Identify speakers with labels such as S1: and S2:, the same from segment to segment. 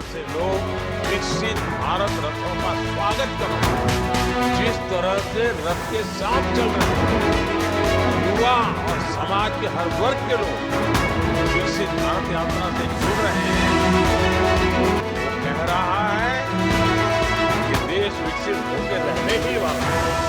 S1: से लोग विकसित भारत रथों का स्वागत कर रहे हैं। जिस तरह से रथ के साथ चल रहे हैं, युवा और समाज के हर वर्ग के लोग विकसित भारत यात्रा से जुड़ रहे हैं। वो कह रहा है कि देश विकसित होकर रहने ही वाला है।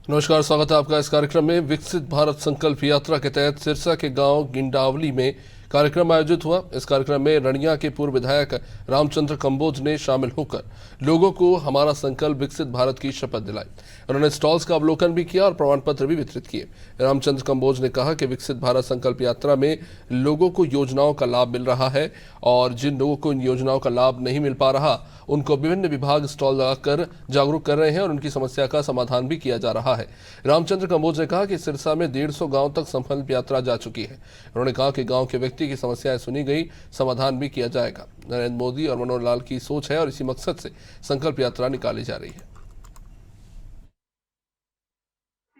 S2: नमस्कार, स्वागत है आपका इस कार्यक्रम में। विकसित भारत संकल्प यात्रा के तहत सिरसा के गांव गिंडावली में कार्यक्रम आयोजित हुआ। इस कार्यक्रम में रनिया के पूर्व विधायक रामचंद्र कंबोज ने शामिल होकर लोगों को हमारा संकल्प विकसित भारत की शपथ दिलाई। उन्होंने स्टॉल्स का अवलोकन भी किया और प्रमाण पत्र भी वितरित किए। रामचंद्र कंबोज ने कहा कि विकसित भारत संकल्प यात्रा में लोगों को योजनाओं का लाभ मिल रहा है और जिन लोगों को इन योजनाओं का लाभ नहीं मिल पा रहा उनको विभिन्न विभाग स्टॉल लगाकर जागरूक कर रहे हैं और उनकी समस्या का समाधान भी किया जा रहा है। रामचंद्र कंबोज ने कहा कि सिरसा में 150 गांव तक संकल्प यात्रा जा चुकी है। उन्होंने कहा कि गांव के व्यक्ति की समस्याएं सुनी गई, समाधान भी किया जाएगा। नरेंद्र मोदी और मनोहर लाल की सोच है और इसी मकसद से संकल्प यात्रा निकाली जा रही है।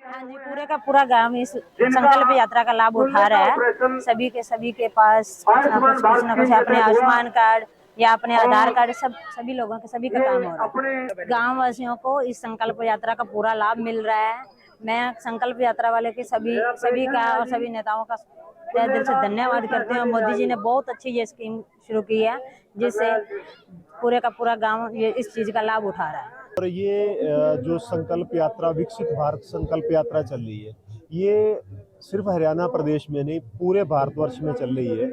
S3: हाँ जी, पूरे का पूरा गांव इस संकल्प यात्रा का लाभ उठा रहा है। सभी के पास कुछ ना कुछ अपने आयुष्मान कार्ड या अपने आधार कार्ड सभी लोगों के सभी का काम हो रहा है। गांव वासियों को इस संकल्प यात्रा का पूरा लाभ मिल रहा है। मैं संकल्प यात्रा वाले के सभी का और सभी नेताओं का तहे दिल से धन्यवाद करते हैं। मोदी जी ने बहुत अच्छी ये स्कीम शुरू की है जिससे पूरे का पूरा गांव ये इस चीज का लाभ उठा रहा है।
S4: और ये जो संकल्प यात्रा विकसित भारत संकल्प यात्रा चल रही है, ये सिर्फ हरियाणा प्रदेश में नहीं पूरे भारतवर्ष में चल रही है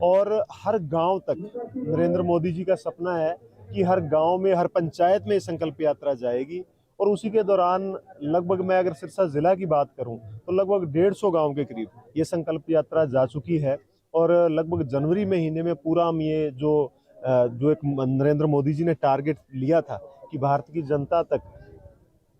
S4: और हर गांव तक नरेंद्र मोदी जी का सपना है कि हर गांव में हर पंचायत में संकल्प यात्रा जाएगी। और उसी के दौरान लगभग मैं अगर सिरसा जिला की बात करूं तो लगभग 150 गांव के करीब ये संकल्प यात्रा जा चुकी है और लगभग जनवरी महीने में पूरा हम ये जो एक नरेंद्र मोदी जी ने टारगेट लिया था कि भारत की जनता तक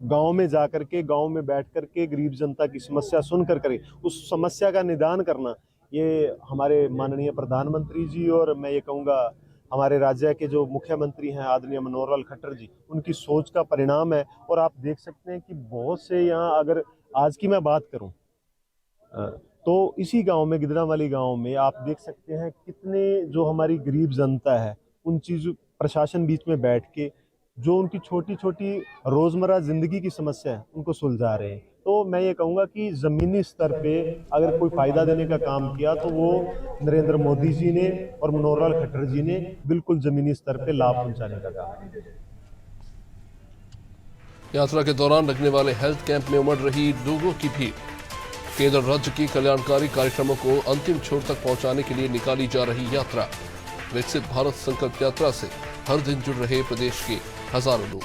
S4: गांव में जाकर के गांव में बैठ कर के गरीब जनता की समस्या सुन कर उस समस्या का निदान करना, ये हमारे माननीय प्रधानमंत्री जी और मैं ये कहूँगा हमारे राज्य के जो मुख्यमंत्री हैं आदरणीय मनोहर लाल खट्टर जी, उनकी सोच का परिणाम है। और आप देख सकते हैं कि बहुत से यहाँ अगर आज की मैं बात करूं तो इसी गांव में गिदड़ावाली गांव में आप देख सकते हैं कितने जो हमारी गरीब जनता है उन चीज़ों प्रशासन बीच में बैठ के जो उनकी छोटी छोटी रोजमर्रा जिंदगी की समस्या है उनको सुलझा रहे हैं। तो मैं ये कहूँगा कि ज़मीनी स्तर पे अगर कोई फायदा देने का काम किया तो वो नरेंद्र मोदी जी ने और मनोहर लाल खट्टर जी ने बिल्कुल जमीनी स्तर पे लाभ पहुंचाने का काम किया।
S2: यात्रा के दौरान लगने वाले हेल्थ कैंप में उमड़ रही लोगों की भीड़। केंद्र राज्य की कल्याणकारी कार्यक्रमों को अंतिम छोर तक पहुंचाने के लिए निकाली जा रही यात्रा। विकसित भारत संकल्प यात्रा से हर दिन जुड़ रहे प्रदेश के हजारों लोग।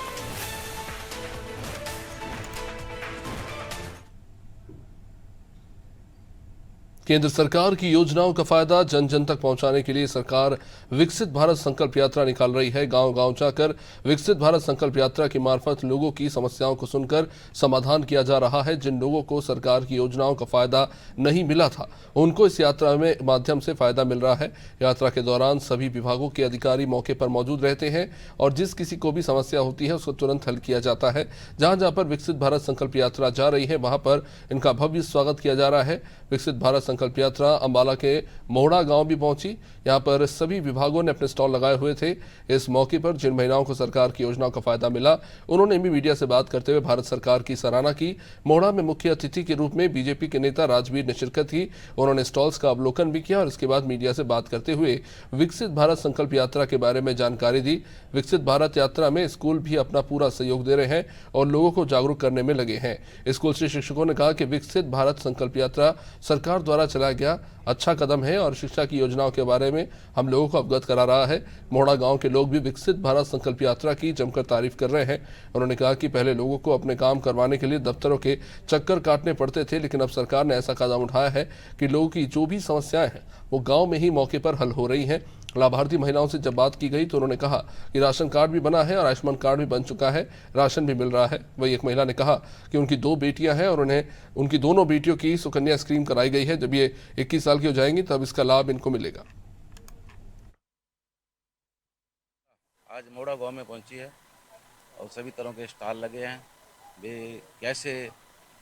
S2: केंद्र सरकार की योजनाओं का फायदा जन जन तक पहुंचाने के लिए सरकार विकसित भारत संकल्प यात्रा निकाल रही है। गांव गांव जाकर विकसित भारत संकल्प यात्रा की मार्फत लोगों की समस्याओं को सुनकर समाधान किया जा रहा है। जिन लोगों को सरकार की योजनाओं का फायदा नहीं मिला था उनको इस यात्रा में माध्यम से फायदा मिल रहा है। यात्रा के दौरान सभी विभागों के अधिकारी मौके पर मौजूद रहते हैं और जिस किसी को भी समस्या होती है उसको तुरंत हल किया जाता है। जहां जहां पर विकसित भारत संकल्प यात्रा जा रही है वहां पर इनका भव्य स्वागत किया जा रहा है। विकसित भारत संकल्प यात्रा अंबाला के मोहड़ा गांव भी पहुंची। यहां पर सभी विभागों ने अपने स्टॉल लगाए हुए थे। इस मौके पर जिन महिलाओं को सरकार की योजनाओं का फायदा मिला उन्होंने भी मीडिया से बात करते हुए भारत सरकार की सराहना की। मोहड़ा में मुख्य अतिथि के रूप में बीजेपी के नेता राजवीर ने शिरकत की। उन्होंने स्टॉल्स का अवलोकन भी किया और इसके बाद मीडिया से बात करते हुए विकसित भारत संकल्प यात्रा के बारे में जानकारी दी। विकसित भारत यात्रा में स्कूल भी अपना पूरा सहयोग दे रहे हैं और लोगों को जागरूक करने में लगे हैं। स्कूल से शिक्षकों ने कहा कि विकसित भारत संकल्प यात्रा सरकार द्वारा चलाया गया अच्छा कदम है और शिक्षा की योजनाओं के बारे में हम लोगों को अवगत करा रहा है। मोहड़ा गांव के लोग भी विकसित भारत संकल्प यात्रा की जमकर तारीफ कर रहे हैं। उन्होंने कहा कि पहले लोगों को अपने काम करवाने के लिए दफ्तरों के चक्कर काटने पड़ते थे, लेकिन अब सरकार ने ऐसा कदम उठाया है कि लोगों की जो भी समस्याएं हैं वो गाँव में ही मौके पर हल हो रही हैं। लाभार्थी महिलाओं से जब बात की गई तो उन्होंने कहा कि राशन कार्ड भी बना है और आयुष्मान कार्ड भी बन चुका है, राशन भी मिल रहा है। वही एक महिला ने कहा कि उनकी 2 बेटियां हैं और उन्हें उनकी दोनों बेटियों की सुकन्या स्कीम कराई गई है। जब ये 21 साल की हो जाएंगी तब इसका लाभ इनको मिलेगा।
S5: आज मोड़ा गांव में पहुंची है और सभी तरह के स्टॉल लगे हैं। वे कैसे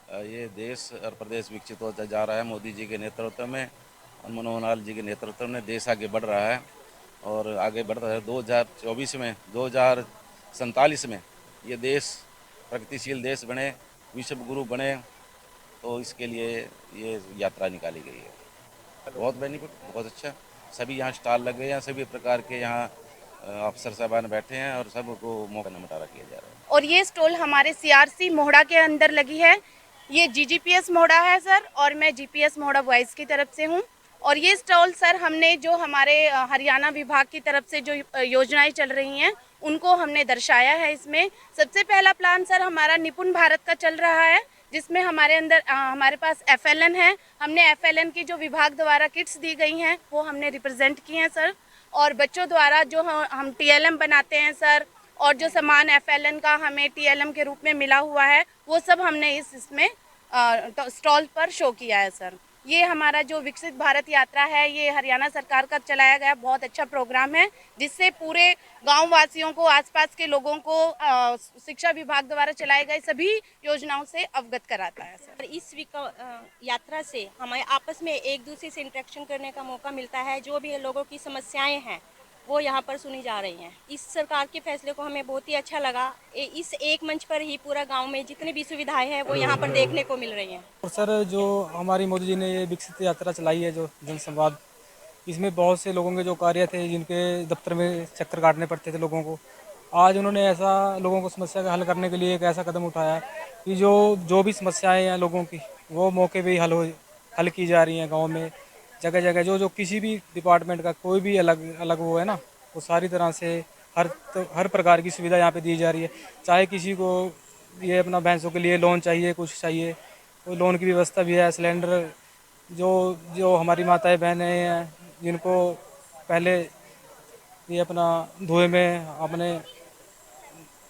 S5: ये देश और प्रदेश विकसित होता जा रहा है मोदी जी के नेतृत्व में और मनोहर लाल जी के नेतृत्व में देश आगे बढ़ रहा है और आगे बढ़ रहा है। 2024 में 2047 में ये देश प्रगतिशील देश बने, विश्व गुरु बने, तो इसके लिए ये यात्रा निकाली गई है। बहुत बेनिफिट, बहुत अच्छा। सभी यहाँ स्टॉल लगे हैं, सभी प्रकार के यहाँ अफसर साहबान बैठे हैं और सबको मौका नमटारा किया जा रहा है।
S6: और ये स्टॉल हमारे CRC मोहड़ा के अंदर लगी है। ये GGPS मोहड़ा है सर, और मैं GPS मोहड़ा बॉयज़ की तरफ से हूँ। और ये स्टॉल सर हमने जो हमारे हरियाणा विभाग की तरफ से जो योजनाएं चल रही हैं उनको हमने दर्शाया है इसमें। सबसे पहला प्लान सर हमारा निपुण भारत का चल रहा है, जिसमें हमारे पास FLN है। हमने FLN की जो विभाग द्वारा किट्स दी गई हैं वो हमने रिप्रेजेंट की हैं सर। और बच्चों द्वारा जो हम TLM बनाते हैं सर, और जो सामान FLN का हमें TLM के रूप में मिला हुआ है वो सब हमने इसमें स्टॉल पर शो किया है सर। ये हमारा जो विकसित भारत यात्रा है ये हरियाणा सरकार का चलाया गया बहुत अच्छा प्रोग्राम है, जिससे पूरे गांव वासियों को, आसपास के लोगों को शिक्षा विभाग द्वारा चलाए गए सभी योजनाओं से अवगत कराता है सर।
S7: इस यात्रा से हमें आपस में एक दूसरे से इंटरेक्शन करने का मौका मिलता है। जो भी लोगों की समस्याएं हैं वो यहाँ पर सुनी जा रही हैं। इस सरकार के फैसले को हमें बहुत ही अच्छा लगा। इस एक मंच पर ही पूरा गांव में जितनी भी सुविधाएं हैं वो यहाँ पर देखने को मिल रही हैं।
S8: और सर जो हमारी मोदी जी ने ये विकसित यात्रा चलाई है, जो जनसंवाद, इसमें बहुत से लोगों के जो कार्य थे जिनके दफ्तर में चक्कर काटने पड़ते थे लोगों को, आज उन्होंने ऐसा लोगों को समस्या का हल करने के लिए एक ऐसा कदम उठाया कि जो भी समस्याएँ हैं लोगों की वो मौके पर ही हल की जा रही हैं। गाँव में जगह जगह जो किसी भी डिपार्टमेंट का कोई भी अलग वो है ना, वो सारी तरह से हर प्रकार की सुविधा यहाँ पे दी जा रही है। चाहे किसी को ये अपना भैंसों के लिए लोन चाहिए, कुछ चाहिए, तो लोन की व्यवस्था भी है। सिलेंडर जो हमारी माताएं बहनें हैं जिनको पहले ये अपना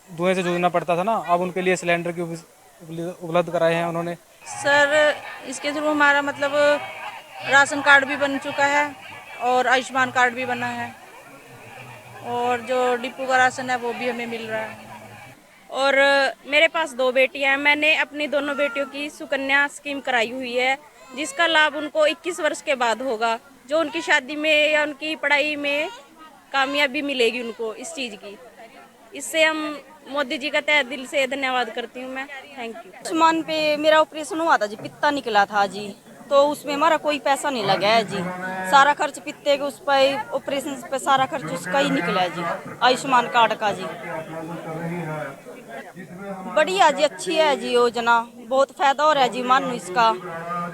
S8: धुएं से जूझना पड़ता था ना, अब उनके लिए सिलेंडर की उपलब्ध कराए हैं उन्होंने।
S9: सर इसके थ्रू हमारा मतलब राशन कार्ड भी बन चुका है और आयुष्मान कार्ड भी बना है, और जो डिपो का राशन है वो भी हमें मिल रहा है।
S3: और मेरे पास 2 बेटियां हैं। मैंने अपनी दोनों बेटियों की सुकन्या स्कीम कराई हुई है, जिसका लाभ उनको 21 वर्ष के बाद होगा, जो उनकी शादी में या उनकी पढ़ाई में कामयाबी मिलेगी उनको इस चीज़ की। इससे हम मोदी जी का तहे दिल से धन्यवाद करती हूँ मैं। Thank you.
S7: आयुष्मान पे मेरा ऑपरेशन हुआ था जी, पित्ता निकला था जी, तो उसमें हमारा कोई पैसा नहीं लगा है जी। सारा खर्च पित्ते के उस पर ऑपरेशन पे सारा खर्च उसका ही निकला है जी, आयुष्मान कार्ड का जी। बढ़िया जी, अच्छी है जी योजना, बहुत फायदा हो रहा है जी।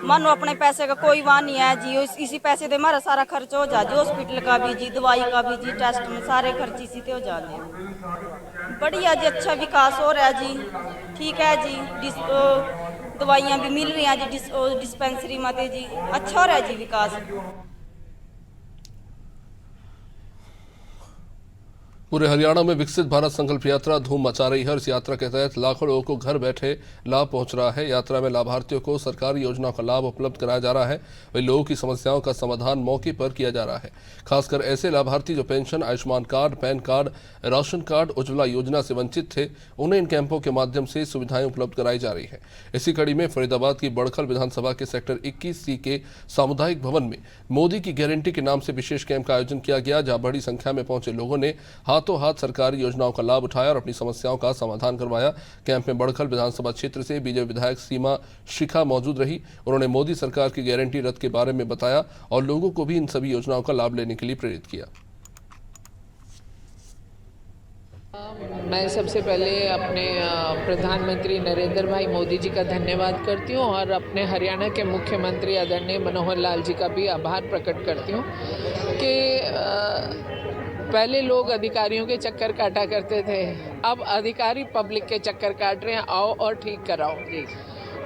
S7: मानो अपने पैसे का कोई वाह नहीं है जी, इसी पैसे से हमारा सारा खर्च हो जा जी, हॉस्पिटल का भी जी, दवाई का भी जी, टेस्ट में सारे खर्च इसी से हो जाते हैं। बढ़िया जी, अच्छा विकास हो रहा है जी, ठीक है जी। दवाइयाँ भी मिल रही हैं जी डिस्पेंसरी में जी, अच्छा हो रहा है जी विकास।
S2: पूरे हरियाणा में विकसित भारत संकल्प यात्रा धूम मचा रही है। इस यात्रा के तहत लाखों लोगों को घर बैठे लाभ पहुंच रहा है। यात्रा में लाभार्थियों को सरकारी योजनाओं का लाभ उपलब्ध कराया जा रहा है। वही लोगों की समस्याओं का समाधान मौके पर किया जा रहा है। खासकर ऐसे लाभार्थी जो pension, Ayushman card, pan card, ration card, Ujjwala योजना से वंचित थे, उन्हें इन कैंपों के माध्यम से सुविधाएं उपलब्ध कराई जा रही है। इसी कड़ी में फरीदाबाद की बड़खल विधानसभा के सेक्टर 21C के सामुदायिक भवन में मोदी की गारंटी के नाम से विशेष कैंप का आयोजन किया गया, जहां बड़ी संख्या में पहुंचे लोगों ने हाथों हाथ सरकारी योजनाओं का लाभ उठाया और अपनी समस्याओं का समाधान करवाया। कैंप में बड़खल विधानसभा क्षेत्र से बीजेपी विधायक सीमा शिखा मौजूद रही। उन्होंने मोदी सरकार की गारंटी रथ के बारे में बताया और लोगों को भी इन सभी योजनाओं का लाभ लेने के लिए प्रेरित किया।
S10: मैं सबसे पहले अपने प्रधानमंत्री नरेंद्र भाई मोदी जी का धन्यवाद करती हूँ और अपने हरियाणा के मुख्यमंत्री आदरणीय मनोहर लाल जी का भी आभार प्रकट करती हूँ कि पहले लोग अधिकारियों के चक्कर काटा करते थे, अब अधिकारी पब्लिक के चक्कर काट रहे हैं, आओ और ठीक कराओ।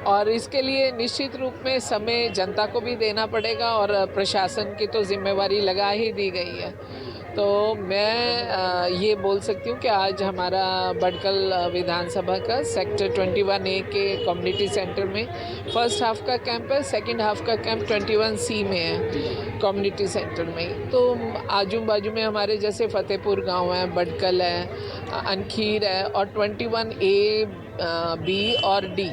S10: और इसके लिए निश्चित रूप में समय जनता को भी देना पड़ेगा और प्रशासन की तो जिम्मेवारी लगा ही दी गई है। तो मैं ये बोल सकती हूँ कि आज हमारा बडकल विधानसभा का सेक्टर 21A के कम्युनिटी सेंटर में फर्स्ट हाफ का कैंप है, सेकंड हाफ का कैंप 21C में है कम्युनिटी सेंटर में। तो आजू बाजू में हमारे जैसे फतेहपुर गांव है, बडकल है, अनखीर है और 21A, B और D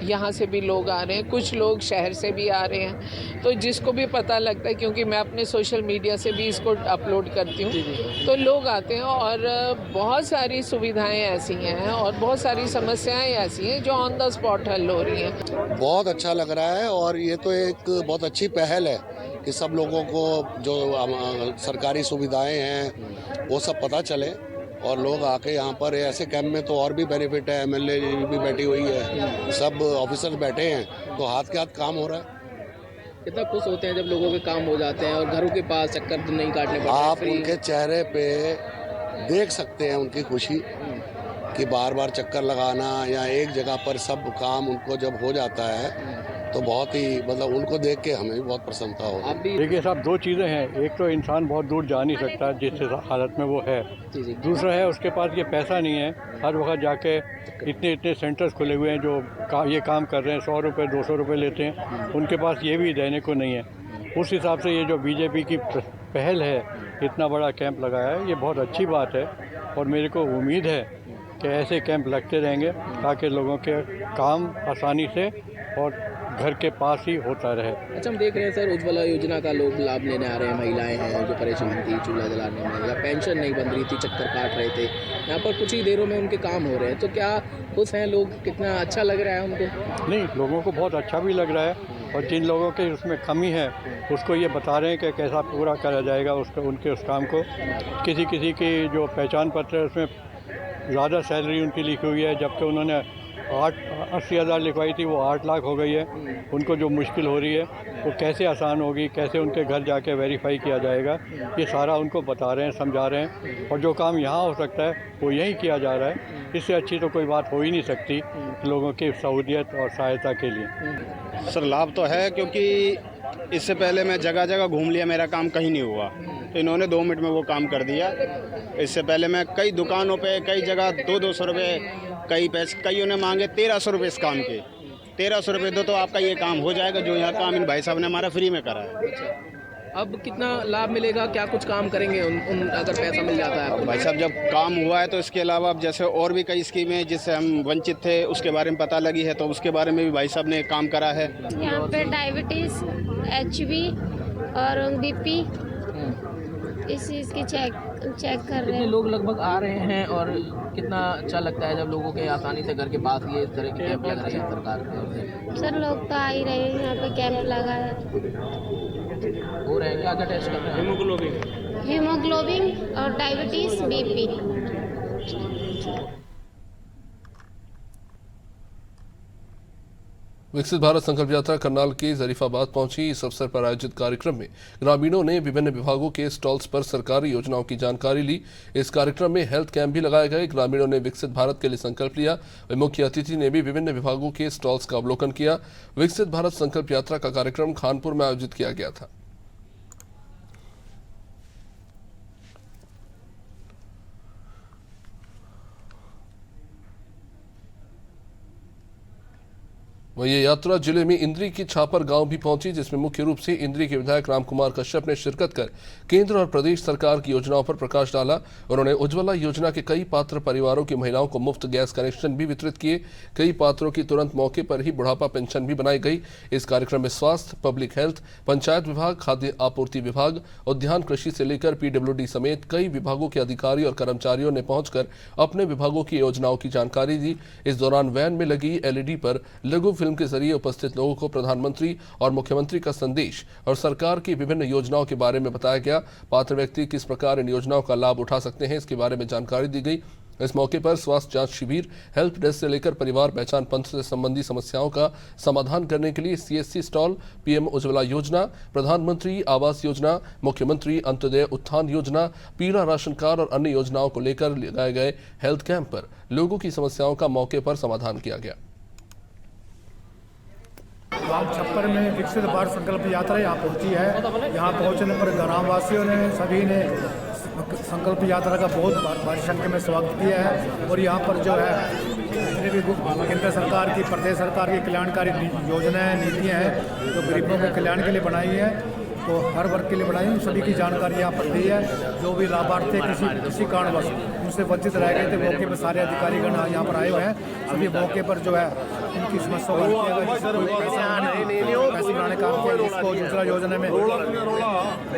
S10: यहाँ से भी लोग आ रहे हैं, कुछ लोग शहर से भी आ रहे हैं। तो जिसको भी पता लगता है, क्योंकि मैं अपने सोशल मीडिया से भी इसको अपलोड करती हूँ, तो लोग आते हैं और बहुत सारी सुविधाएं ऐसी हैं और बहुत सारी समस्याएं ऐसी हैं जो ऑन द स्पॉट हल हो रही हैं।
S11: बहुत अच्छा लग रहा है और ये तो एक बहुत अच्छी पहल है कि सब लोगों को जो सरकारी सुविधाएं हैं वो सब पता चले और लोग आके यहाँ पर ऐसे कैंप में तो और भी बेनिफिट है। एमएलए भी बैठी हुई है, सब ऑफिसर्स बैठे हैं, तो हाथ के हाथ काम हो रहा है।
S12: कितना खुश होते हैं जब लोगों के काम हो जाते हैं और घरों के पास चक्कर नहीं काटने पड़ते।
S11: आप उनके चेहरे पे देख सकते हैं उनकी खुशी कि बार बार चक्कर लगाना या एक जगह पर सब काम उनको जब हो जाता है तो बहुत ही मतलब उनको देख के हमें भी बहुत प्रसन्नता होगी।
S13: देखिए साहब, दो चीज़ें हैं। एक तो इंसान बहुत दूर जा नहीं सकता जिस हालत में वो है, दूसरा है उसके पास ये पैसा नहीं है हर वक्त जाके इतने सेंटर्स खुले हुए हैं जो ये काम कर रहे हैं, 100 रुपये 200 रुपये लेते हैं, उनके पास ये भी देने को नहीं है। उस हिसाब से ये जो बीजेपी की पहल है, इतना बड़ा कैंप लगाया है, ये बहुत अच्छी बात है और मेरे को उम्मीद है कि ऐसे कैंप लगते रहेंगे ताकि लोगों के काम आसानी से और घर के पास ही होता रहे।
S12: अच्छा, हम देख रहे हैं सर, उज्ज्वला योजना का लोग लाभ लेने आ रहे हैं। महिलाएं हैं जो परेशान थी चूल्हा जलाने में, या पेंशन नहीं बन रही थी, चक्कर काट रहे थे, यहाँ पर कुछ ही देरों में उनके काम हो रहे हैं। तो क्या खुश हैं लोग? कितना अच्छा लग रहा है उनको?
S13: नहीं, लोगों को बहुत अच्छा भी लग रहा है और जिन लोगों के उसमें कमी है उसको ये बता रहे हैं कि कैसा पूरा करा जाएगा उनके उस काम को। किसी की जो पहचान पत्र है उसमें ज़्यादा सैलरी उनकी लिखी हुई है, जबकि उन्होंने 80,000 लिखवाई थी, वो 8 लाख हो गई है। उनको जो मुश्किल हो रही है वो कैसे आसान होगी, कैसे उनके घर जाके वेरीफाई किया जाएगा, ये सारा उनको बता रहे हैं, समझा रहे हैं। और जो काम यहाँ हो सकता है वो यहीं किया जा रहा है। इससे अच्छी तो कोई बात हो ही नहीं सकती लोगों की सहूलियत और सहायता के लिए।
S14: सर, लाभ तो है, क्योंकि इससे पहले मैं जगह जगह घूम लिया, मेरा काम कहीं नहीं हुआ, तो इन्होंने 2 मिनट में वो काम कर दिया। इससे पहले मैं कई दुकानों पे कई जगह 200 रुपये, कईयों ने मांगे 1300 रुपये इस काम के। 1300 रुपये दो तो आपका ये काम हो जाएगा, जो यहाँ काम इन भाई साहब ने हमारा फ्री में करा है।
S12: अब कितना लाभ मिलेगा? क्या कुछ काम करेंगे उन अगर पैसा मिल जाता है आपको?
S14: भाई साहब, जब काम हुआ है तो इसके अलावा अब जैसे और भी कई स्कीमें जिससे हम वंचित थे उसके बारे में पता लगी है, तो उसके बारे में भी भाई साहब ने काम करा है।
S15: यहाँ पे डायबिटीज़, HB और BP इस चीज़ की चेक कर रहे हैं।
S12: लोग लगभग आ रहे हैं और कितना अच्छा लगता है जब लोगों के आसानी से घर के पास ये इस तरह के कैंप लग रहे हैं सरकार के।
S15: सर, लोग तो आ ही रहे हैं, यहाँ पे कैंप लगा है।
S12: हो रहे हैं, क्या टेस्ट कर रहे हैं?
S15: हीमोग्लोबिन और डायबिटीज़, BP।
S2: विकसित भारत संकल्प यात्रा करनाल के जरीफाबाद पहुंची। इस अवसर पर आयोजित कार्यक्रम में ग्रामीणों ने विभिन्न विभागों के स्टॉल्स पर सरकारी योजनाओं की जानकारी ली। इस कार्यक्रम में हेल्थ कैंप भी लगाए गए। ग्रामीणों ने विकसित भारत के लिए संकल्प लिया। मुख्य अतिथि ने भी विभिन्न विभागों के स्टॉल्स का अवलोकन किया। विकसित भारत संकल्प यात्रा का कार्यक्रम खानपुर में आयोजित किया गया था। वहीं ये यात्रा जिले में इंद्री की छापर गांव भी पहुंची, जिसमें मुख्य रूप से इंद्री के विधायक रामकुमार कश्यप ने शिरकत कर केंद्र और प्रदेश सरकार की योजनाओं पर प्रकाश डाला। उन्होंने उज्ज्वला योजना के कई पात्र परिवारों की महिलाओं को मुफ्त गैस कनेक्शन भी वितरित किए। कई पात्रों की तुरंत मौके पर ही बुढ़ापा पेंशन भी बनाई गई। इस कार्यक्रम में स्वास्थ्य, पब्लिक हेल्थ, पंचायत विभाग, खाद्य आपूर्ति विभाग, उद्यान कृषि से लेकर PWD समेत कई विभागों के अधिकारी और कर्मचारियों ने पहुंचकर अपने विभागों की योजनाओं की जानकारी दी। इस दौरान वैन में लगी LED पर लघु फिल्म के जरिए उपस्थित लोगों को प्रधानमंत्री और मुख्यमंत्री का संदेश और सरकार की विभिन्न योजनाओं के बारे में बताया गया। पात्र व्यक्ति किस प्रकार इन योजनाओं का लाभ उठा सकते हैं, इसके बारे में जानकारी दी गई। इस मौके पर स्वास्थ्य जांच शिविर, हेल्प डेस्क से लेकर परिवार पहचान पत्र से संबंधी समस्याओं का समाधान करने के लिए CSC स्टॉल, PM उज्ज्वला योजना, प्रधानमंत्री आवास योजना, मुख्यमंत्री अंत्योदय उत्थान योजना, पीला राशन कार्ड और अन्य योजनाओं को लेकर लगाए गए हेल्थ कैंप पर लोगों की समस्याओं का मौके पर समाधान किया गया।
S16: गाँव छप्पर में विकसित भारत संकल्प यात्रा यहाँ पहुँची है। यहाँ पहुँचने पर ग्रामवासियों ने सभी ने संकल्प यात्रा का बहुत भारी संख्या में स्वागत किया है। और यहाँ पर जो है जितने भी केंद्र सरकार की, प्रदेश सरकार की कल्याणकारी योजनाएं, नीतियाँ हैं जो गरीबों के कल्याण के लिए बनाई है, तो हर वर्ग के लिए बनाई है, सभी की जानकारी यहाँ पर दी है। जो भी लाभार्थी किसी कारणवश उनसे वंचित रह गए थे, मौके पर सारे अधिकारीगण यहाँ पर आए हुए हैं। सभी मौके पर जो है उनकी समस्या हल किया गया। पैसे बनाने काम किया, जिसको दूसरा योजना में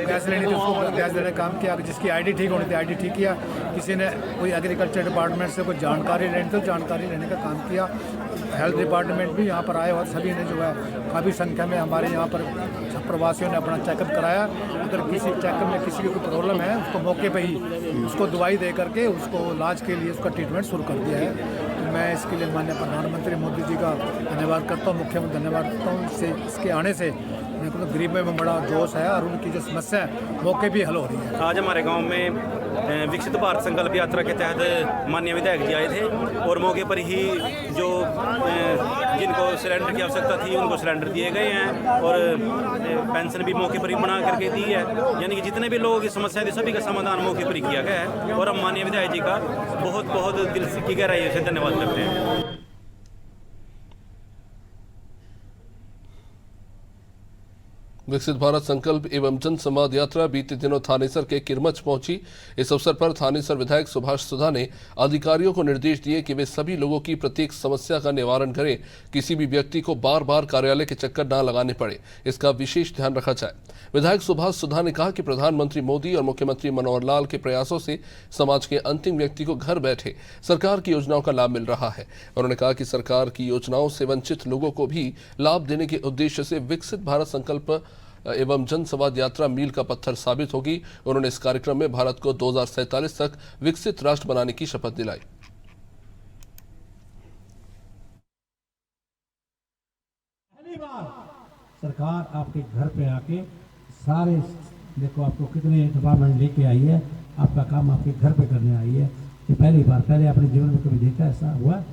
S16: गैस लेनी थी उसको गैस देने का काम किया, जिसकी आईडी ठीक होनी थी आईडी ठीक किया, किसी ने कोई एग्रीकल्चर डिपार्टमेंट से कोई जानकारी लेनी थी जानकारी लेने का काम किया। हेल्थ डिपार्टमेंट भी यहाँ पर आए और सभी ने जो है काफ़ी संख्या में हमारे यहाँ पर प्रवासियों ने अपना चेकअप कराया। अगर किसी चेकअप में किसी की कोई प्रॉब्लम है उसको मौके पे ही उसको दवाई दे करके उसको इलाज के लिए उसका ट्रीटमेंट शुरू कर दिया है। तो मैं इसके लिए माननीय प्रधानमंत्री मोदी जी का धन्यवाद करता हूँ, मुख्यमंत्री धन्यवाद करता हूँ। इसके आने से मेरे को तो गरीबों में बड़ा जोश है और उनकी जो समस्या है मौके भी हल हो रही है।
S17: आज हमारे गाँव में विकसित भारत संकल्प यात्रा के तहत माननीय विधायक जी आए थे और मौके पर ही जो जिनको सिलेंडर की आवश्यकता थी उनको सिलेंडर दिए गए हैं और पेंशन भी मौके पर ही बना करके दी है। यानी कि जितने भी लोगों की समस्या थी सभी का समाधान मौके पर ही किया गया है और हम माननीय विधायक जी का बहुत बहुत दिल की गहराई से धन्यवाद करते हैं।
S2: विकसित भारत संकल्प एवं जन संवाद यात्रा बीते दिनों थानेसर के किरमच पहुंची। इस अवसर पर थानेसर विधायक सुभाष सुधा ने अधिकारियों को निर्देश दिए कि वे सभी लोगों की प्रत्येक समस्या का निवारण करें, किसी भी व्यक्ति को बार बार कार्यालय के चक्कर न लगाने पड़े, इसका विशेष ध्यान रखा जाए। विधायक सुभाष सुधा ने कहा कि प्रधानमंत्री मोदी और मुख्यमंत्री मनोहर लाल के प्रयासों से समाज के अंतिम व्यक्ति को घर बैठे सरकार की योजनाओं का लाभ मिल रहा है। उन्होंने कहा कि सरकार की योजनाओं से वंचित लोगों को भी लाभ देने के उद्देश्य से विकसित भारत संकल्प एवं जन संवाद यात्रा मील का पत्थर साबित होगी। उन्होंने इस कार्यक्रम में भारत को 2047 तक विकसित राष्ट्र बनाने की शपथ दिलाई।
S18: पहली बार सरकार आपके घर पे आके सारे देखो आपको कितने डिपार्टमेंट लेके आई है, आपका काम आपके घर पे करने आई है। ये पहली बार, पहले अपने जीवन में कभी देखा ऐसा हुआ?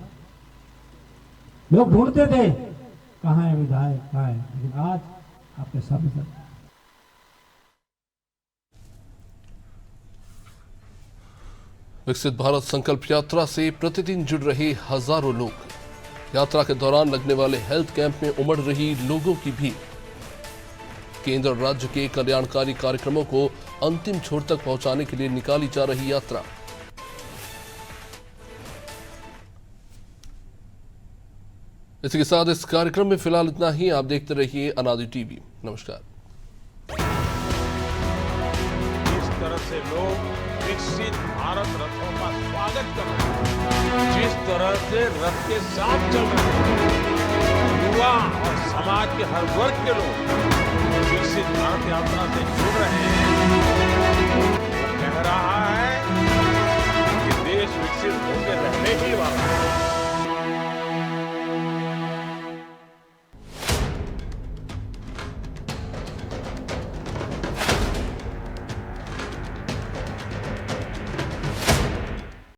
S18: लोग ढूंढते थे कहाँ है विधायक, कहाँ है, लेकिन आज आपके सामने
S2: विकसित भारत संकल्प यात्रा से प्रतिदिन जुड़ रहे हजारों लोग, यात्रा के दौरान लगने वाले हेल्थ कैंप में उमड़ रही लोगों की भीड़, केंद्र और राज्य के कल्याणकारी कार्यक्रमों को अंतिम छोर तक पहुंचाने के लिए निकाली जा रही यात्रा। इसी के साथ इस कार्यक्रम में फिलहाल इतना ही। आप देखते रहिए अनादि टीवी। नमस्कार।
S1: जिस तरह से लोग विकसित भारत रथों का स्वागत कर रहे हैं, जिस तरह से रथ के साथ चल रहे हैं, युवा और समाज के हर वर्ग के लोग विकसित भारत यात्रा से जुड़ रहे हैं,